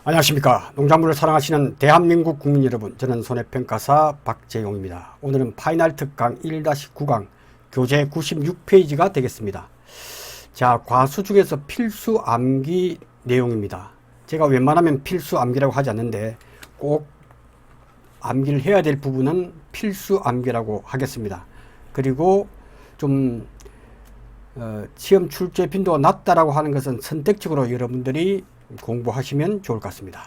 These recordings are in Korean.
안녕하십니까. 농작물을 사랑하시는 대한민국 국민 여러분, 저는 손해평가사 박재용입니다. 오늘은 파이널 특강 1-9강 교재 96페이지가 되겠습니다. 자, 과수 중에서 필수 암기 내용입니다. 제가 웬만하면 필수 암기라고 하지 않는데 꼭 암기를 해야 될 부분은 필수 암기라고 하겠습니다. 그리고 좀 시험 출제 빈도가 낮다라고 하는 것은 선택적으로 여러분들이 공부하시면 좋을 것 같습니다.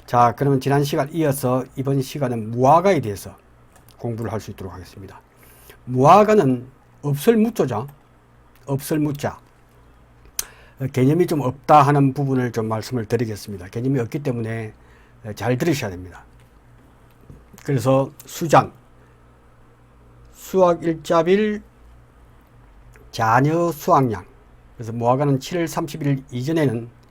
자, 그러면 지난 시간 이어서 이번 시간은 무화과에 대해서 공부를 할 수 있도록 하겠습니다. 무화과는 업설무조죠. 업설무자. 개념이 좀 없다 하는 부분을 좀 말씀을 드리겠습니다. 개념이 없기 때문에 잘 들으셔야 됩니다. 그래서 수장, 수확 일자빌, 자녀 수확량. 그래서 무화과는 7월 30일 이전에는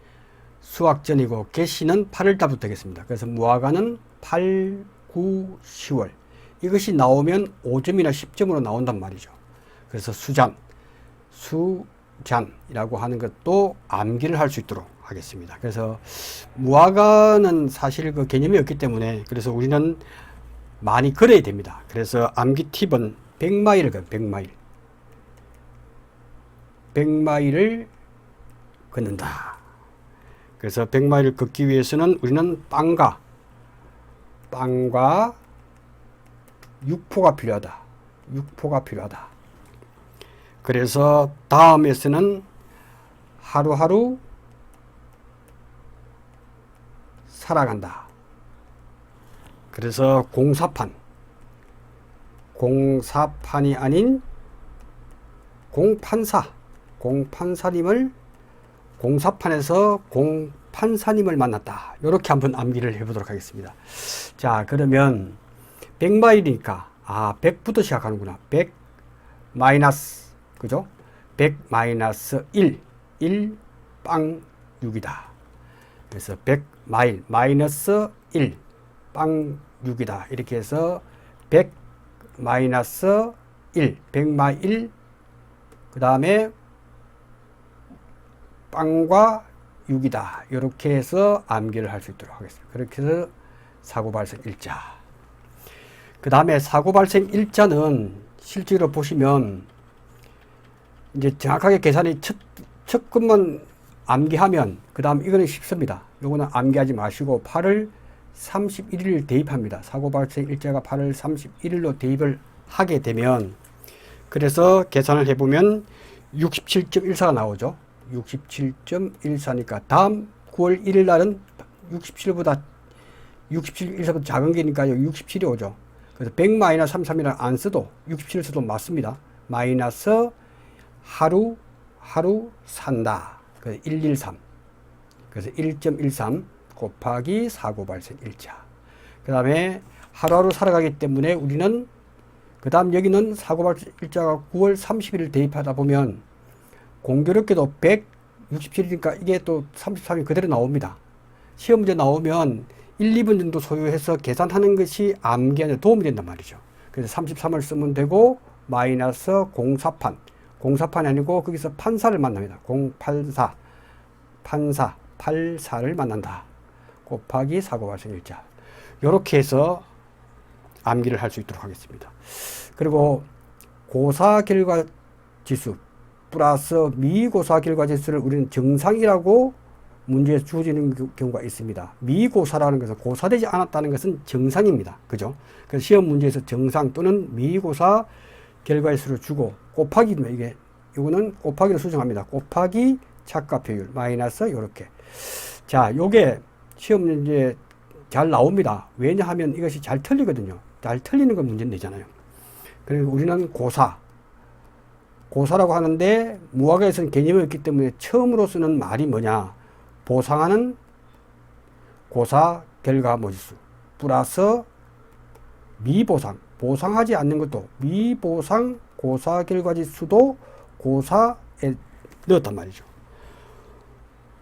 수확 전이고 개시는 8월 달부터 되겠습니다. 그래서 무화과는 8, 9, 10월 이것이 나오면 5점이나 10점으로 나온단 말이죠. 그래서 수잔이라고 하는 것도 암기를 할 수 있도록 하겠습니다. 그래서 무화과는 사실 그 개념이 없기 때문에 그래서 우리는 많이 걸어야 됩니다. 그래서 암기 팁은 100마일을 걸어요. 100마일을 걷는다. 그래서 100마일을 걷기 위해서는 우리는 빵과 육포가 필요하다. 육포가 필요하다. 그래서 다음에서는 하루하루 살아간다. 그래서 공사판이 아닌 공판사님을 공사판에서 공판사님을 만났다. 이렇게 한번 암기를 해보도록 하겠습니다. 자, 그러면 100마일이니까 100부터 시작하는구나. 100 마이너스 그죠? 100 마이너스 1 빵 6이다. 그래서 100마일 마이너스 1 빵 6이다. 이렇게 해서 100 마이너스 100마일 그 다음에 빵과 6이다. 이렇게 해서 암기를 할 수 있도록 하겠습니다. 그렇게 해서 사고발생 일자. 그 다음에 사고발생 일자는 실제로 보시면 이제 정확하게 계산이 첫 것만 암기하면 그 다음 이거는 쉽습니다. 요거는 암기하지 마시고 8월 31일 대입합니다. 사고발생 일자가 8월 31일로 대입을 하게 되면 그래서 계산을 해보면 67.14가 나오죠. 67.14니까 다음 9월 1일 날은 67보다 67.14보다 작은 게니까요. 67이 오죠. 그래서 100 마이너스 33이라 안 써도 67을 써도 맞습니다. 마이너스 하루 산다. 그래서 113. 그래서 1.13 곱하기 사고 발생 일자. 그 다음에 하루하루 살아가기 때문에 우리는 그 다음 여기는 사고 발생 일자가 9월 30일을 대입하다 보면 공교롭게도 167이니까 이게 또 33이 그대로 나옵니다. 시험 문제 나오면 1, 2분 정도 소요해서 계산하는 것이 암기하는 데 도움이 된단 말이죠. 그래서 33을 쓰면 되고 마이너스 공사판이 아니고 거기서 판사를 만납니다. 팔사를 만난다. 곱하기 사고 발생 일자. 이렇게 해서 암기를 할 수 있도록 하겠습니다. 그리고 고사 결과 지수 플러스 미고사 결과 지수를 우리는 정상이라고 문제에 주어지는 경우가 있습니다. 미고사라는 것은 고사되지 않았다는 것은 정상입니다. 그죠? 그래서 시험 문제에서 정상 또는 미고사 결과 지수를 주고 곱하기 이거는 곱하기로 수정합니다. 곱하기 착각 효율 마이너스 요렇게. 자, 요게 시험 문제 잘 나옵니다. 왜냐하면 이것이 잘 틀리거든요. 잘 틀리는 건 문제 내잖아요. 그리고 우리는 고사라고 하는데 무화과에서는 개념이 없기 때문에 처음으로 쓰는 말이 뭐냐. 보상하는 고사 결과 모지수 플러스 미보상. 보상하지 않는 것도 미보상 고사 결과 지수도 고사에 넣었단 말이죠.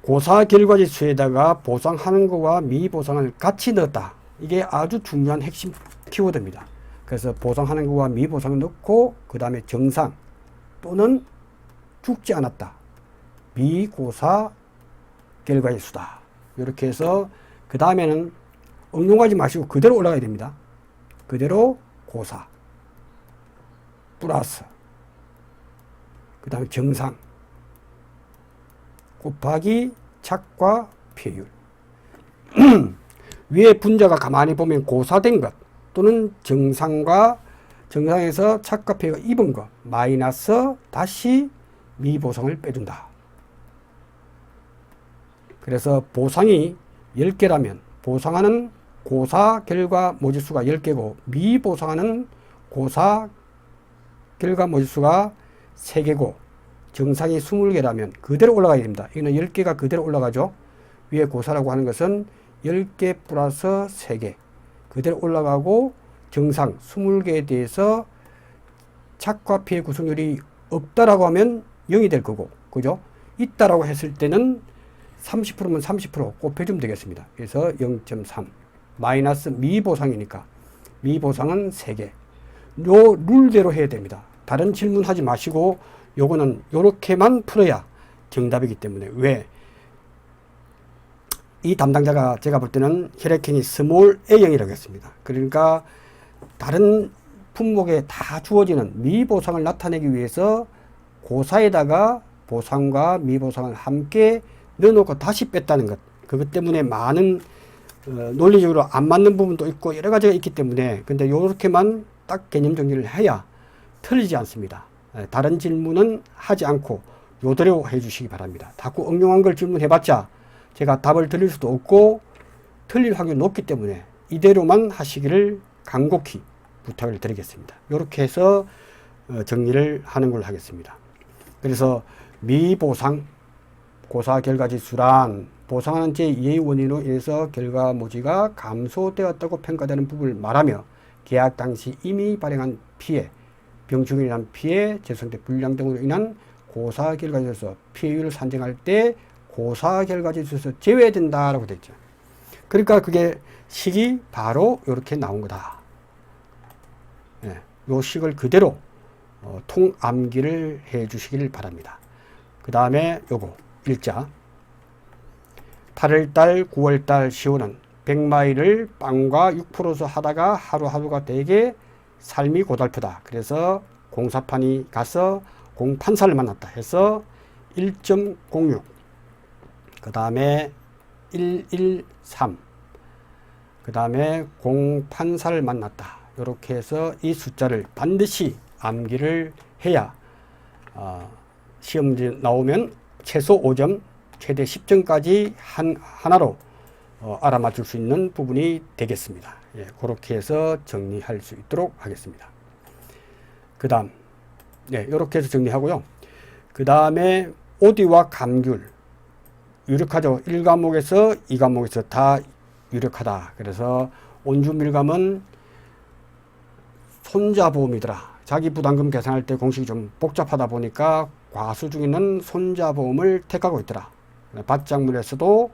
고사 결과 지수에다가 보상하는 것과 미보상을 같이 넣었다. 이게 아주 중요한 핵심 키워드입니다. 그래서 보상하는 것과 미보상을 넣고 그 다음에 정상 또는 죽지 않았다. 미고사 결과의 수다. 이렇게 해서 그 다음에는 응용하지 마시고 그대로 올라가야 됩니다. 그대로 고사 플러스 그 다음에 정상 곱하기 착과 폐율. 위에 분자가 가만히 보면 고사된 것 또는 정상에서 착과 폐가 입은 것 마이너스 다시 미보상을 빼준다. 그래서 보상이 10개라면 보상하는 고사 결과 모집수가 10개고 미보상하는 고사 결과 모집수가 3개고 정상이 20개라면 그대로 올라가야 됩니다. 이거는 10개가 그대로 올라가죠. 위에 고사라고 하는 것은 10개 플러스 3개 그대로 올라가고 정상 20개에 대해서 착과 피해 구성률이 없다라고 하면 0이 될 거고, 그죠? 있다라고 했을 때는 30%면 30% 곱해주면 되겠습니다. 그래서 0.3 마이너스 미보상이니까 미보상은 3개. 요 룰대로 해야 됩니다. 다른 질문 하지 마시고 요거는 요렇게만 풀어야 정답이기 때문에. 왜? 이 담당자가 제가 볼 때는 혈액형이 스몰 A형이라고 했습니다. 그러니까 다른 품목에 다 주어지는 미보상을 나타내기 위해서 고사에다가 보상과 미보상을 함께 넣어놓고 다시 뺐다는 것. 그것 때문에 많은 논리적으로 안 맞는 부분도 있고 여러 가지가 있기 때문에 근데 이렇게만 딱 개념 정리를 해야 틀리지 않습니다. 다른 질문은 하지 않고 요대로 해주시기 바랍니다. 자꾸 응용한 걸 질문해봤자 제가 답을 드릴 수도 없고 틀릴 확률이 높기 때문에 이대로만 하시기를 간곡히 부탁을 드리겠습니다. 이렇게 해서 정리를 하는 걸로 하겠습니다. 그래서 미보상 고사 결과지수란 보상하는 제2의 원인으로 인해서 결과 모지가 감소되었다고 평가되는 부분을 말하며 계약 당시 이미 발행한 피해, 병충해로 인한 피해, 재성대 불량 등으로 인한 고사 결과지수에서 피해율을 산정할 때 고사 결과지수에서 제외된다라고 되어 있죠. 그러니까 그게 식이 바로 이렇게 나온 거다. 요 식을 그대로 통암기를 해 주시길 바랍니다. 그 다음에 요거 일자 8월달 9월달 10월은 100마일을 빵과 6%서 하다가 하루하루가 되게 삶이 고달프다. 그래서 공사판이 가서 공판사를 만났다 해서 1.06 그 다음에 113 그 다음에 공판사를 만났다. 이렇게 해서 이 숫자를 반드시 암기를 해야 시험지 나오면 최소 5점, 최대 10점까지 하나로 알아맞힐 수 있는 부분이 되겠습니다. 예, 그렇게 해서 정리할 수 있도록 하겠습니다. 그 다음, 네, 이렇게 해서 정리하고요. 그 다음에 오디와 감귤, 유력하죠. 1과목에서 2과목에서 다 유력하다. 그래서 온주밀감은 손자보험이더라. 자기 부담금 계산할 때 공식이 좀 복잡하다 보니까 과수 중에는 손자보험을 택하고 있더라. 밭작물에서도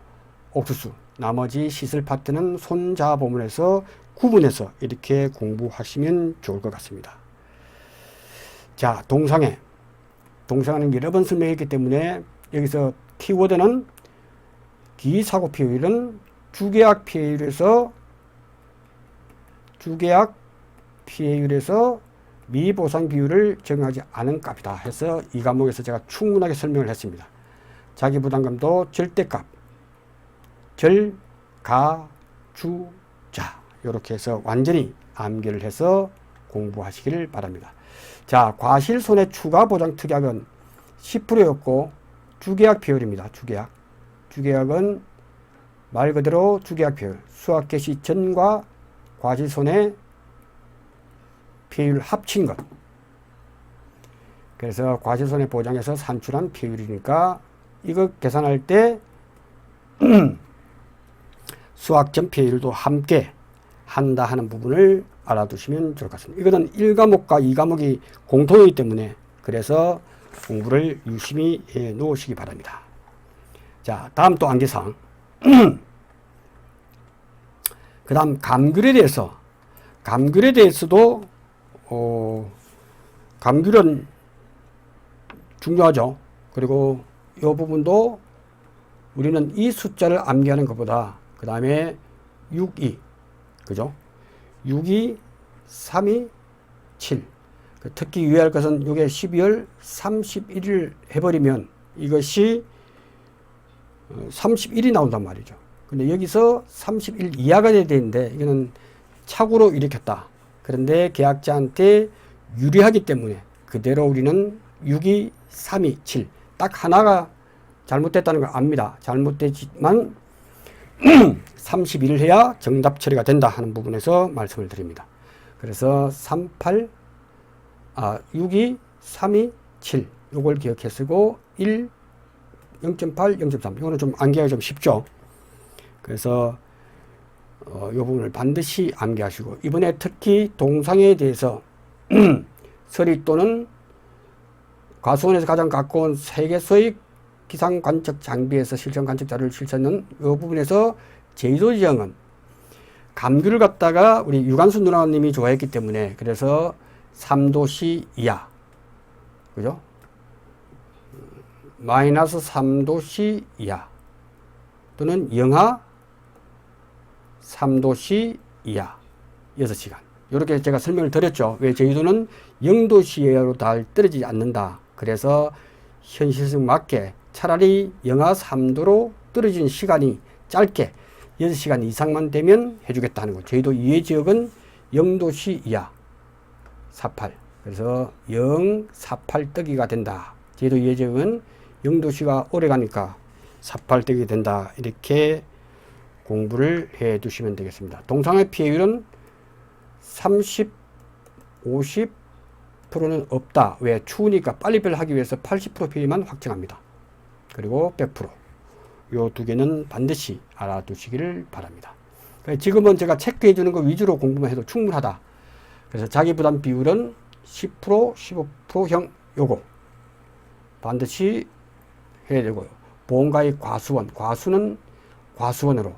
옥수수, 나머지 시설 파트는 손자보험에서 구분해서 이렇게 공부하시면 좋을 것 같습니다. 자, 동상은 여러 번 설명했기 때문에 여기서 키워드는 기사고 피해율은 주계약 피해율에서 미보상 비율을 적용하지 않은 값이다 해서 이 과목에서 제가 충분하게 설명을 했습니다. 자기 부담금도 절대값, 가, 주, 자 이렇게 해서 완전히 암기를 해서 공부하시기를 바랍니다. 자, 과실손해 추가 보장 특약은 10%였고 주계약 비율입니다. 주계약은 말 그대로 주계약 비율, 수학 개시 전과 과실손해 피해율 합친 것. 그래서 과실손해 보장에서 산출한 피해율이니까 이거 계산할 때 수학점 피해율도 함께 한다 하는 부분을 알아두시면 좋을 것 같습니다. 이거는 1과목과 2과목이 공통이기 때문에 그래서 공부를 유심히 해 놓으시기 바랍니다. 자, 다음 또 암기사항. 그 다음 감귤에 대해서도 감귤은 중요하죠. 그리고 이 부분도 우리는 이 숫자를 암기하는 것보다 그 다음에 6, 2. 그죠? 6, 2, 3, 2, 7. 특히 유의할 것은 이게 12월 31일 해버리면 이것이 31이 나온단 말이죠. 근데 여기서 31 이하가 돼야 되는데 이거는 착오로 일으켰다. 그런데 계약자한테 유리하기 때문에 그대로 우리는 6, 2, 3, 2, 7. 딱 하나가 잘못됐다는 걸 압니다. 잘못됐지만 31을 해야 정답 처리가 된다 하는 부분에서 말씀을 드립니다. 그래서 6, 2, 3, 2, 7 요걸 기억해 쓰고 1, 0.8, 0.3 이거는 좀 암기하기 좀 쉽죠. 그래서 이 부분을 반드시 암기하시고 이번에 특히 동상에 대해서 서리 또는 과수원에서 가장 가까운 세계소의 기상 관측 장비에서 실전 관측 자료를 실천하는 이 부분에서 제주도 지형은 감귤을 갖다가 우리 유관순 누나님이 좋아했기 때문에 그래서 3도씨 이하 그죠? 마이너스 3도씨 이하 또는 영하 3도씨 이하 6시간 이렇게 제가 설명을 드렸죠. 왜 제주도는 0도씨 이하로 달 떨어지지 않는다. 그래서 현실성 맞게 차라리 영하 3도로 떨어지는 시간이 짧게 6시간 이상만 되면 해주겠다는 거. 제주도 이외 지역은 0도씨 이하 48. 그래서 0, 48 뜨기가 된다. 제주도 이외 지역은 0도씨가 오래 가니까 48 뜨기 된다. 이렇게 공부를 해 두시면 되겠습니다. 동상의 피해율은 30, 50%는 없다. 왜? 추우니까 빨리별 하기 위해서 80% 피해만 확정합니다. 그리고 100%. 요 두 개는 반드시 알아두시기를 바랍니다. 지금은 제가 체크해 주는 거 위주로 공부만 해도 충분하다. 그래서 자기부담 비율은 10%, 15%형 요거 반드시 해야 되고요. 보험가입 과수원, 과수는 과수원으로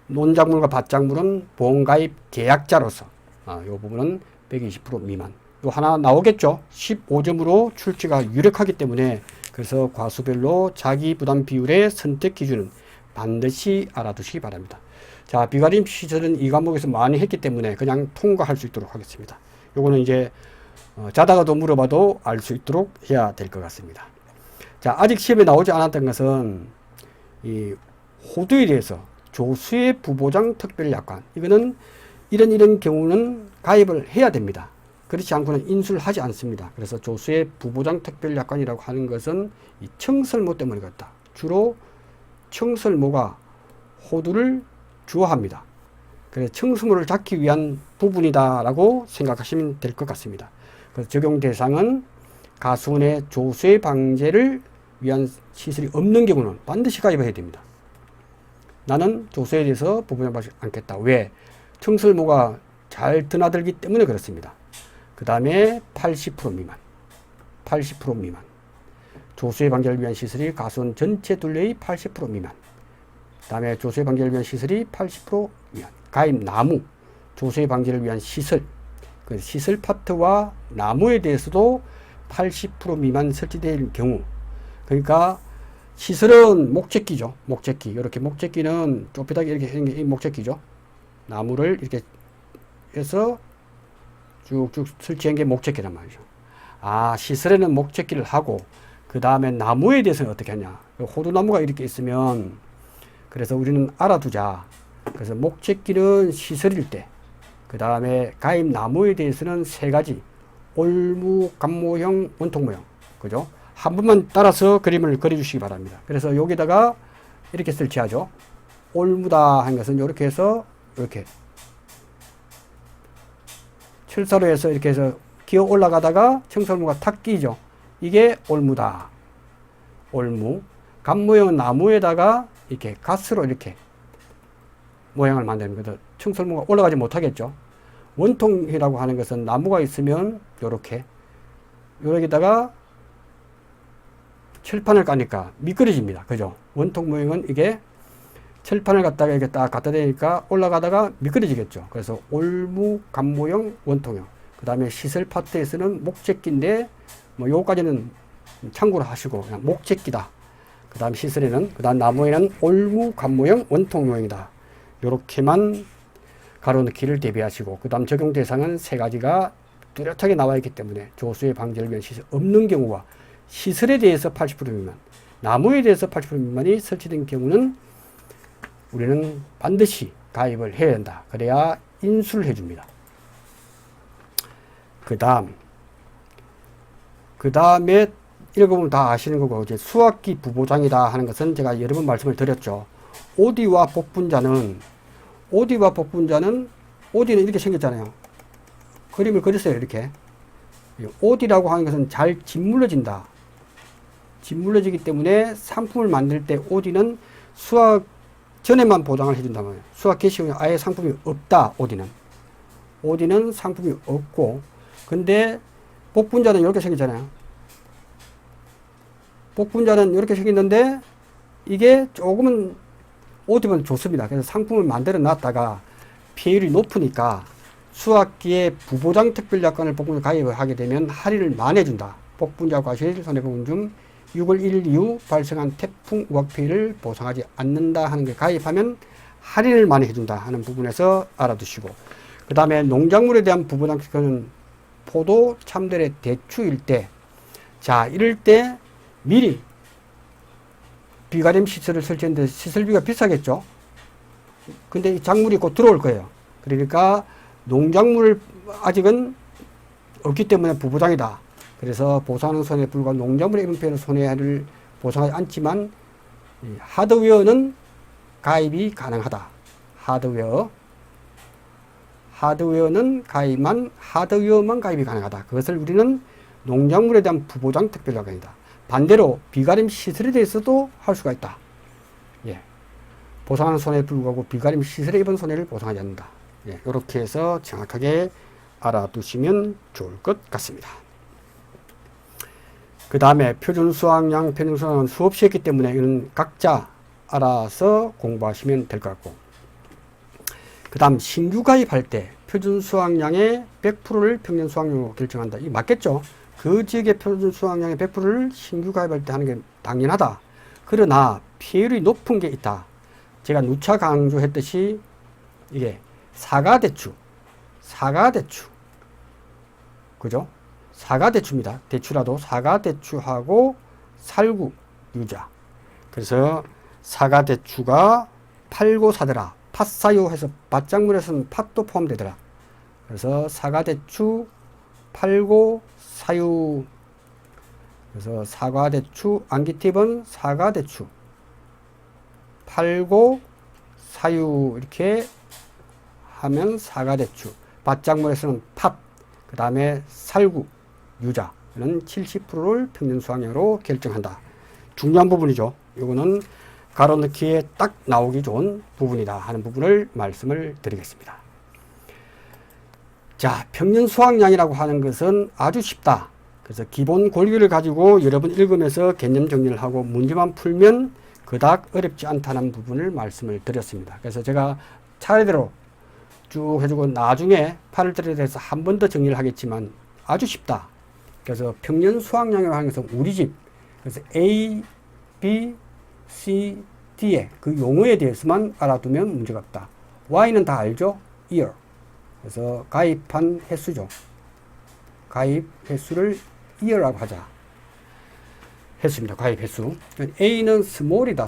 논작물과 밭작물은 보험가입 계약자로서 요 부분은 120% 미만. 요 하나 나오겠죠. 15점으로 출제가 유력하기 때문에 그래서 과수별로 자기 부담 비율의 선택 기준은 반드시 알아두시기 바랍니다. 자, 비가림 시설은 이 과목에서 많이 했기 때문에 그냥 통과할 수 있도록 하겠습니다. 요거는 이제 자다가도 물어봐도 알 수 있도록 해야 될 것 같습니다. 자, 아직 시험에 나오지 않았던 것은 이 호두에 대해서 조수의 부보장 특별약관 이거는 이런 경우는 가입을 해야 됩니다. 그렇지 않고는 인수를 하지 않습니다. 그래서 조수의 부보장 특별약관이라고 하는 것은 이 청설모 때문에 그렇다. 주로 청설모가 호두를 주어합니다. 그래서 청설모를 잡기 위한 부분이다라고 생각하시면 될 것 같습니다. 그래서 적용 대상은 가수원의 조수의 방제를 위한 시설이 없는 경우는 반드시 가입해야 됩니다. 나는 조수에 대해서 부보장받지 않겠다. 왜? 청설모가 잘 드나들기 때문에 그렇습니다. 그 다음에 80% 미만. 조수의 방제를 위한 시설이 가수원 전체 둘레의 80% 미만. 그 다음에 조수의 방제를 위한 시설이 80% 미만. 가입 나무. 조수의 방제를 위한 시설. 그 시설 파트와 나무에 대해서도 80% 미만 설치될 경우. 그러니까 시설은 목재기죠. 목재기. 이렇게 목재기는 좁히다게 이렇게 하는 게 목재기죠. 나무를 이렇게 해서 쭉쭉 설치한 게 목재기란 말이죠. 시설에는 목재기를 하고 그 다음에 나무에 대해서는 어떻게 하냐. 호두나무가 이렇게 있으면 그래서 우리는 알아두자. 그래서 목재기는 시설일 때 그 다음에 가입 나무에 대해서는 세 가지 올무, 감모형, 원통모형 그죠? 한 번만 따라서 그림을 그려주시기 바랍니다. 그래서 여기다가 이렇게 설치하죠. 올무다 한 것은 이렇게 해서 이렇게 철사로 해서 이렇게 해서 기어 올라가다가 청설모가 탁 끼죠. 이게 올무다. 올무. 감모형은 나무에다가 이렇게 가스로 이렇게 모양을 만드는 거죠. 청설모가 올라가지 못하겠죠. 원통이라고 하는 것은 나무가 있으면 요렇게 여기다가 철판을 까니까 미끄러집니다. 그죠? 원통 모형은 이게 철판을 갖다가 이렇게 딱 갖다 대니까 올라가다가 미끄러지겠죠. 그래서 올무, 감모형, 원통형. 그 다음에 시설 파트에서는 목재기인데, 요까지는 참고로 하시고, 그냥 목재기다. 그 다음 시설에는, 그 다음 나무에는 올무관모형 원통모형이다. 요렇게만 가로넣기를 대비하시고, 그 다음 적용 대상은 세 가지가 뚜렷하게 나와 있기 때문에 조수의 방지를 위한 시설 없는 경우와 시설에 대해서 80% 미만, 나무에 대해서 80% 미만이 설치된 경우는 우리는 반드시 가입을 해야 한다. 그래야 인수를 해줍니다. 그 다음에 읽어보면 다 아시는 거고, 이제 수확기 부보장이다 하는 것은 제가 여러 번 말씀을 드렸죠. 오디와 복분자는 오디는 이렇게 생겼잖아요. 그림을 그렸어요. 이렇게. 오디라고 하는 것은 잘 짓물러진다. 짓물러지기 때문에 상품을 만들 때 오디는 수확 전에만 보장을 해준다는 거예요. 수확 개시 후에 아예 상품이 없다. 오디는 상품이 없고, 근데 복분자는 이렇게 생겼잖아요. 복분자는 이렇게 생겼는데 이게 조금은 오디보다 좋습니다. 그래서 상품을 만들어 놨다가 피해율이 높으니까 수확기에 부보장 특별약관을 복분자 가입을 하게 되면 할인을 많이 해준다. 복분자 과실 손해보험 중 6월 1일 이후 발생한 태풍 우박 피해를 보상하지 않는다 하는 게 가입하면 할인을 많이 해준다 하는 부분에서 알아두시고, 그 다음에 농작물에 대한 부보장 특허는 포도, 참들의 대추일 때, 자, 이럴 때 미리 비가림 시설을 설치했는데 시설비가 비싸겠죠. 근데 이 작물이 곧 들어올 거예요. 그러니까 농작물 아직은 없기 때문에 부보장이다. 그래서 보상하는 손해에 불과한 농작물의 입은 피해는 손해를 보상하지 않지만 하드웨어는 가입이 가능하다. 하드웨어는 하드웨어만 가입이 가능하다. 그것을 우리는 농작물에 대한 부보장 특별약관이다. 반대로 비가림 시설에 대해서도 할 수가 있다. 예. 보상하는 손해에 불구하고 비가림 시설에 입은 손해를 보상하지 않는다. 예. 이렇게 해서 정확하게 알아두시면 좋을 것 같습니다. 그 다음에 표준수확량, 표준수확량은 수없이 했기 때문에 이건 각자 알아서 공부하시면 될 것 같고, 그 다음 신규 가입할 때 표준수확량의 100%를 평년수확량으로 결정한다. 이게 맞겠죠? 그 지역의 표준수확량의 100%를 신규 가입할 때 하는 게 당연하다. 그러나 피해율이 높은 게 있다. 제가 누차 강조했듯이 이게 사과대추, 그죠? 사과대추입니다. 대추라도 사과대추하고 살구, 유자. 그래서 사과대추가 팔고 사더라. 팥사유 해서 밭작물에서는 팥도 포함되더라. 그래서 사과대추, 팔고, 사유. 그래서 사과대추, 안기팁은 사과대추, 팔고, 사유. 이렇게 하면 사과대추. 밭작물에서는 팥, 그 다음에 살구, 유자는 70%를 평년수확량으로 결정한다. 중요한 부분이죠. 이거는 가로넣기에 딱 나오기 좋은 부분이다 하는 부분을 말씀을 드리겠습니다. 자, 평년수확량이라고 하는 것은 아주 쉽다. 그래서 기본 권리를 가지고 여러분 읽으면서 개념 정리를 하고 문제만 풀면 그닥 어렵지 않다는 부분을 말씀을 드렸습니다. 그래서 제가 차례대로 쭉 해주고 나중에 8월달에 대해서 한 번 더 정리를 하겠지만 아주 쉽다. 그래서 평년수확량이라고 하는 것은 우리 집, 그래서 A, B, C, D의 그 용어에 대해서만 알아두면 문제가 없다. Y는 다 알죠? year. 그래서 가입한 횟수죠. 가입 횟수를 year라고 하자. 횟수입니다. 가입 횟수. A는 small이다.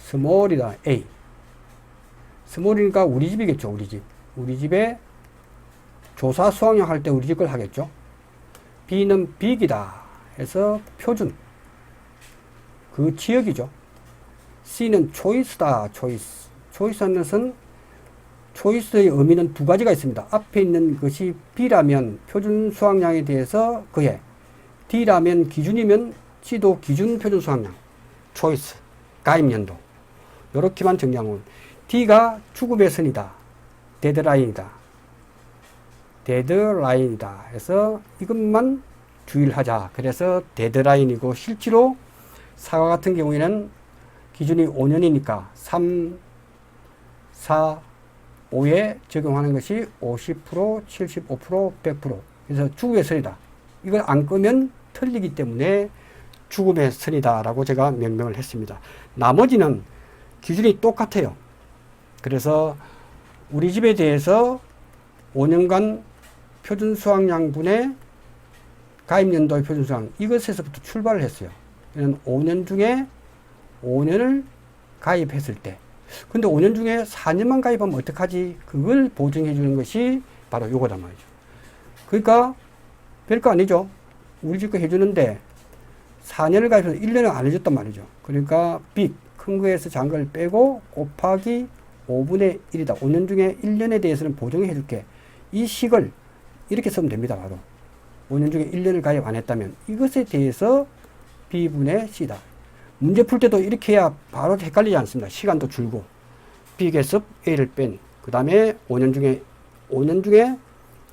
small이다. A. small이니까 우리 집이겠죠. 우리 집. 우리 집에 조사 수확량 할 때 우리 집 걸 하겠죠. B는 big이다 해서 표준. 그 지역이죠. C는 choice다. choice하는 것은 초이스의 의미는 두 가지가 있습니다. 앞에 있는 것이 B라면 표준 수확량에 대해서 그해, D라면 기준이면 C도 기준 표준 수확량, 초이스, 가입연도. 이렇게만 정리하면 D가 주급의 선이다. 데드라인이다. 해서 이것만 주의를 하자. 그래서 데드라인이고 실제로 사과 같은 경우에는 기준이 5년이니까 3, 4, 5에 적용하는 것이 50%, 75%, 100%. 그래서 주급의 선이다. 이걸 안 끄면 틀리기 때문에 죽음의 선이다 라고 제가 명명을 했습니다. 나머지는 기준이 똑같아요. 그래서 우리 집에 대해서 5년간 표준수확량분의 가입연도의 표준수확량, 이것에서부터 출발을 했어요. 이는 5년 중에 5년을 가입했을 때, 근데 5년 중에 4년만 가입하면 어떡하지? 그걸 보증해 주는 것이 바로 요거단 말이죠. 그러니까 별거 아니죠. 우리 집 거 해주는데 4년을 가입해서 1년을 안 해줬단 말이죠. 그러니까 빚, 큰 거에서 작은 걸 빼고 곱하기 5분의 1이다. 5년 중에 1년에 대해서는 보증해 줄게. 이 식을 이렇게 쓰면 됩니다. 바로 5년 중에 1년을 가입 안 했다면 이것에 대해서 B분의 C다. 문제 풀 때도 이렇게 해야 바로 헷갈리지 않습니다. 시간도 줄고 B개섭 A를 뺀 그 다음에 5년 중에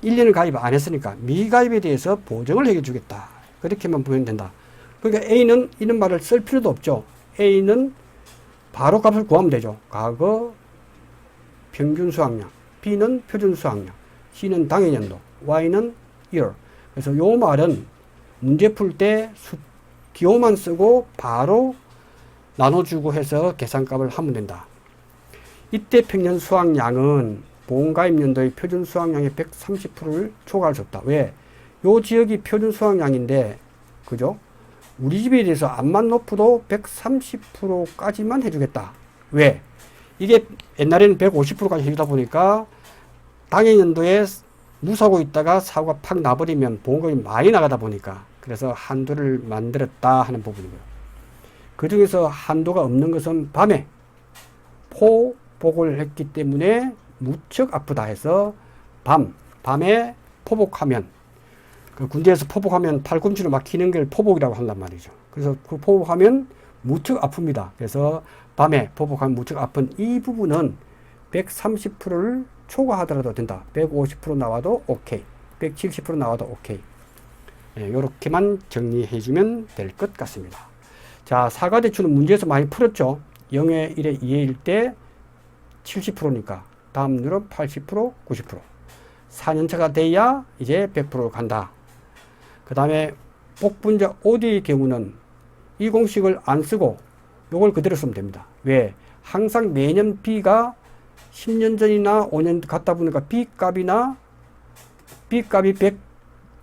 1년을 가입 안 했으니까 미가입에 대해서 보증을 해 주겠다. 그렇게만 보면 된다. 그러니까 A는 이런 말을 쓸 필요도 없죠. A는 바로 값을 구하면 되죠. 과거 평균 수확량, B는 표준 수확량, C는 당해년도, Y는 year. 그래서 요 말은 문제 풀 때 기호만 쓰고 바로 나눠주고 해서 계산값을 하면 된다. 이때 평년 수확량은 보험가입연도의 표준 수확량의 130%를 초과할 수 없다. 왜? 요 지역이 표준 수확량인데, 그죠? 우리 집에 대해서 암만 높아도 130%까지만 해주겠다. 왜? 이게 옛날에는 150%까지 해주다 보니까 당해년도에 무사고 있다가 사고가 팍 나버리면 보험금이 많이 나가다 보니까 그래서 한도를 만들었다 하는 부분이고요. 그 중에서 한도가 없는 것은 밤에 포복을 했기 때문에 무척 아프다 해서 밤에 포복하면, 그 군대에서 포복하면 팔꿈치로 막 키는 걸 포복이라고 한단 말이죠. 그래서 그 포복하면 무척 아픕니다. 그래서 밤에 포복하면 무척 아픈 이 부분은 130%를 초과하더라도 된다. 150% 나와도 오케이. 170% 나와도 오케이. 네, 이렇게만 정리해주면 될 것 같습니다. 자, 사과대출은 문제에서 많이 풀었죠. 0의 1의 2의 1 때 70%니까 다음 늘은 80%, 90%. 4년차가 돼야 이제 100%로 간다. 그 다음에 복분자 OD의 경우는 이 공식을 안 쓰고 요걸 그대로 쓰면 됩니다. 왜? 항상 매년 B가 10년 전이나 5년 갔다 보니까 B값이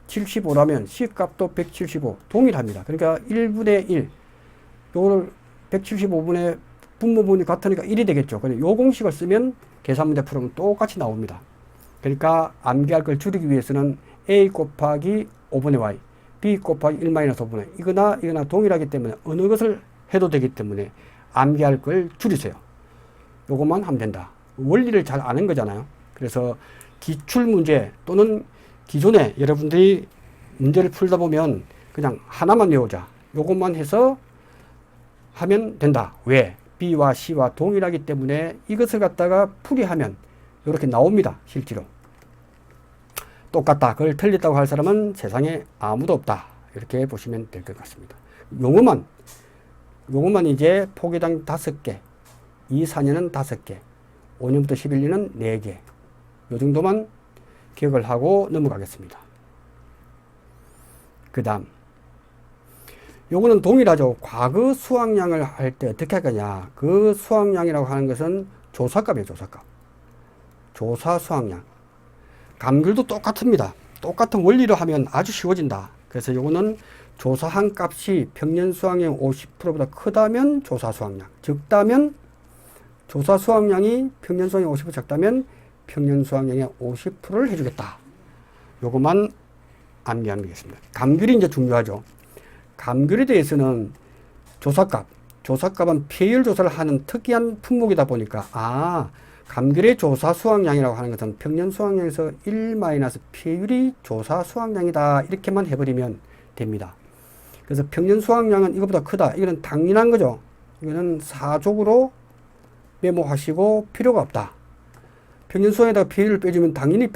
175라면 C값도 175 동일합니다. 그러니까 1분의 1 요거를 175분의 분모분이 같으니까 1이 되겠죠. 그래서 요 공식을 쓰면 계산 문제 풀으면 똑같이 나옵니다. 그러니까 암기할 걸 줄이기 위해서는 A 곱하기 5분의 Y, B 곱하기 1-5분의 이거나 동일하기 때문에 어느 것을 해도 되기 때문에 암기할 걸 줄이세요. 요것만 하면 된다. 원리를 잘 아는 거잖아요. 그래서 기출문제 또는 기존에 여러분들이 문제를 풀다 보면 그냥 하나만 외우자. 요것만 해서 하면 된다. 왜? B와 C와 동일하기 때문에 이것을 갖다가 풀이하면 이렇게 나옵니다. 실제로. 똑같다. 그걸 틀렸다고 할 사람은 세상에 아무도 없다. 이렇게 보시면 될 것 같습니다. 용어만 이제 포기당 5개, 2, 4년은 5개, 5년부터 11년은 4개. 요 정도만 기억을 하고 넘어가겠습니다. 그 다음 요거는 동일하죠. 과거 수확량을 할 때 어떻게 할 거냐. 그 수확량이라고 하는 것은 조사값이에요. 조사값. 조사 수확량. 감귤도 똑같습니다. 똑같은 원리로 하면 아주 쉬워진다. 그래서 요거는 조사한 값이 평년 수확량 50%보다 크다면 조사 수확량, 적다면 조사 수확량이 평년 수확량 50% 작다면 평년 수확량의 50%를 해주겠다. 요것만 암기하면 되겠습니다. 감귤이 이제 중요하죠. 감귤에 대해서는 조사값은 피해율 조사를 하는 특이한 품목이다 보니까 감귤의 조사 수확량이라고 하는 것은 평년 수확량에서 1 마이너스 피해율이 조사 수확량이다. 이렇게만 해버리면 됩니다. 그래서 평년 수확량은 이것보다 크다. 이거는 당연한 거죠. 이거는 사족으로 메모하시고 필요가 없다. 평년 수확에다가 피해율을 빼주면 당연히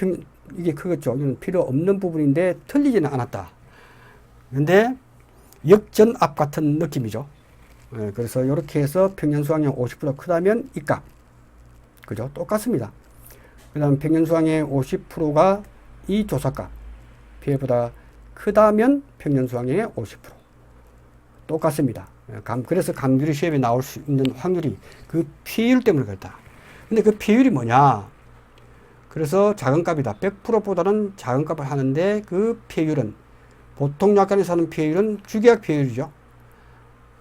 이게 크겠죠. 이건 필요 없는 부분인데 틀리지는 않았다. 근데 역전압 같은 느낌이죠. 그래서 이렇게 해서 평년 수확량 50% 크다면 이 값. 그죠? 똑같습니다. 그 다음 평년 수확량의 50%가 이 조사값. 피해보다 크다면 평년 수확량의 50%. 똑같습니다. 그래서 감귤이 시험에 나올 수 있는 확률이 그 피해율 때문에 그렇다. 근데 그 피해율이 뭐냐? 그래서 작은 값이다. 100%보다는 작은 값을 하는데 그 피해율은 보통 약관에서 하는 피해율은 주기약 피해율이죠.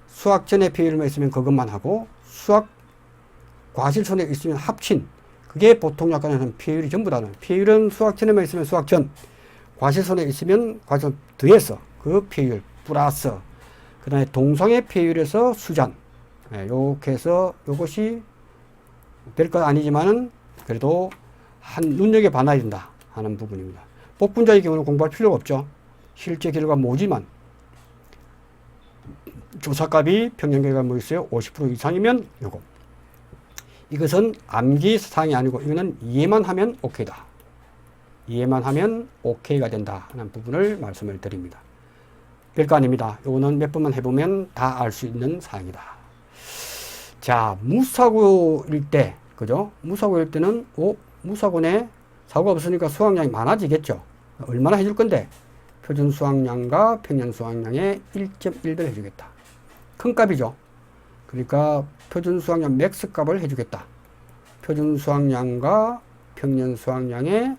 수학 전에 피해율만 있으면 그것만 하고 수학 과실손에 있으면 합친 그게 보통 약관에서 하는 피해율이 전부 다는 피해율은 수학 전에만 있으면 수학 전 과실손에 있으면 과실손 더해서 그 피해율 플러스 그 다음에 동성의 피해율에서 수잔 이렇게 해서 이것이 별것 아니지만은 그래도 한 눈여겨봐야 된다 하는 부분입니다. 복분자의 경우는 공부할 필요가 없죠. 실제 결과 뭐지만 조사값이 평균 결과 뭐 있어요? 50% 이상이면 요거. 이것은 암기 사항이 아니고 이거는 이해만 하면 오케이다. 이해만 하면 오케이가 된다 하는 부분을 말씀을 드립니다. 별거 아닙니다. 요거는 몇 번만 해보면 다 알 수 있는 사항이다. 자, 무사고일 때, 그죠? 무사고일 때는, 무사고네 사고가 없으니까 수학량이 많아지겠죠? 얼마나 해줄 건데? 표준 수학량과 평년 수학량의 1.1배 해주겠다. 큰 값이죠? 그러니까 표준 수학량 맥스 값을 해주겠다. 표준 수학량과 평년 수학량의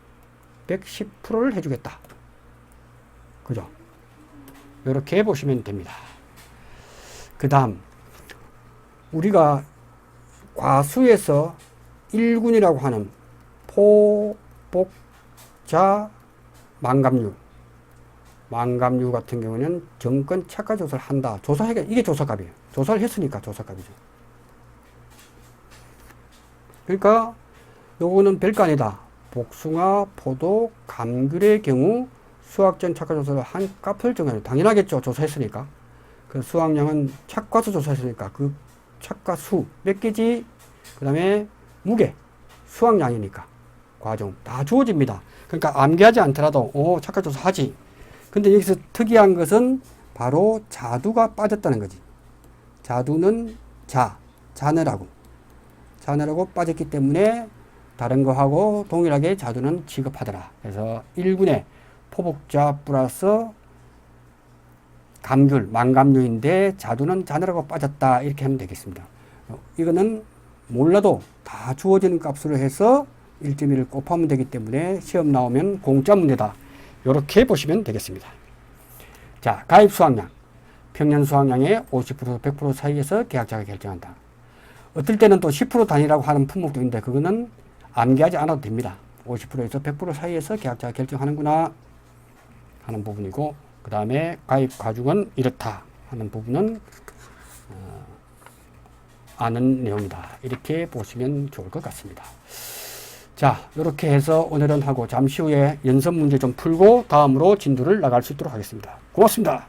110%를 해주겠다. 그죠? 이렇게 보시면 됩니다. 그 다음 우리가 과수에서 1군이라고 하는 포, 복, 자, 망감류 같은 경우는 정권 착가 조사를 한다. 조사해가 이게 조사값이에요. 조사를 했으니까 조사값이죠. 그러니까 요거는 별거 아니다. 복숭아, 포도, 감귤의 경우 수학전 착가 조사를 한 값을 정해요. 당연하겠죠. 조사했으니까. 그 수학량은 착과수 조사했으니까 그 착과수 몇 개지? 그 다음에 무게, 수학량이니까 과정 다 주어집니다. 그러니까 암기하지 않더라도 착과 조사 하지. 근데 여기서 특이한 것은 바로 자두가 빠졌다는 거지. 자두는 자느라고 빠졌기 때문에 다른 거하고 동일하게 자두는 취급하더라. 그래서 1군에 포복자 플러스 감귤, 망감류인데 자두는 자느라고 빠졌다. 이렇게 하면 되겠습니다. 이거는 몰라도 다 주어지는 값으로 해서 1.1을 곱하면 되기 때문에 시험 나오면 공짜 문제다. 이렇게 보시면 되겠습니다. 자, 가입 수학량. 평년 수학량의 50% 100% 사이에서 계약자가 결정한다. 어떨 때는 또 10% 단위라고 하는 품목도 있는데 그거는 암기하지 않아도 됩니다. 50%에서 100% 사이에서 계약자가 결정하는구나 하는 부분이고 그 다음에 가입 과중은 이렇다 하는 부분은 아는 내용이다. 이렇게 보시면 좋을 것 같습니다. 자, 이렇게 해서 오늘은 하고 잠시 후에 연습 문제 좀 풀고 다음으로 진도를 나갈 수 있도록 하겠습니다. 고맙습니다.